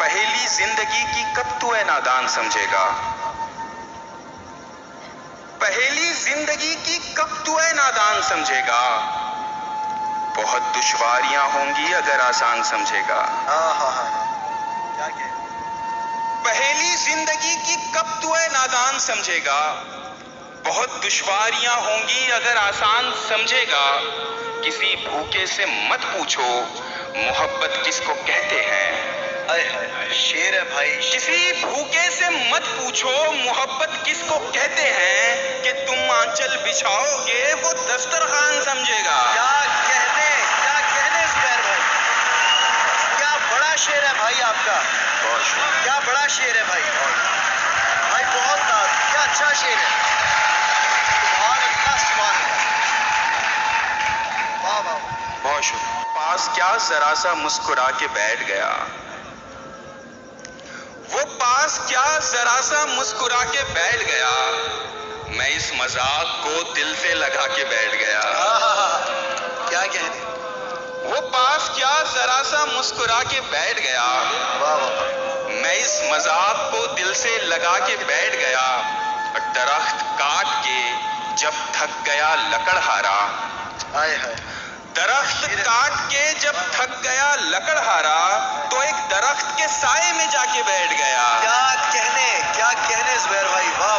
पहेली जिंदगी की कब तू है नादान समझेगा, पहेली जिंदगी की कब तू है नादान समझेगा, बहुत दुश्वारियां होंगी अगर आसान समझेगा। क्या कह पहेली जिंदगी की कब तू है नादान समझेगा, बहुत दुश्वारियां होंगी अगर आसान समझेगा। किसी भूखे से मत पूछो मोहब्बत किसको कहते हैं, शेर है भाई। किसी भूखे से मत पूछो मोहब्बत किसको कहते हैं, कि तुम आंचल बिछाओगे वो दस्तरखान समझेगा। क्या कहने जुबैर भाई, क्या बड़ा शेर है भाई आपका, बहुत शुक्रिया। क्या बड़ा शेर है भाई, भाई बहुत क्या अच्छा शेर है। सुभान अल्लाह, सुभान अल्लाह, वाह वाह। बहुत शुक्रिया। पास क्या जरा सा मुस्कुरा के बैठ गया, वो पास क्या जरा सा मुस्कुरा के बैठ गया, मैं इस मजाक को दिल से लगा के बैठ गया। क्या कहने, वो पास क्या जरा सा मुस्कुरा के बैठ गया, वाह वाह। मैं इस मजाक को दिल से लगा के बैठ गया। दरख्त काट के जब थक गया लकड़हारा, हाय हाय। दरख्त काट के जब थक गया लकड़हारा, तो एक दरख्त के साए में जाके बैठ गया। क्या कहने जुबैर भाई, वाह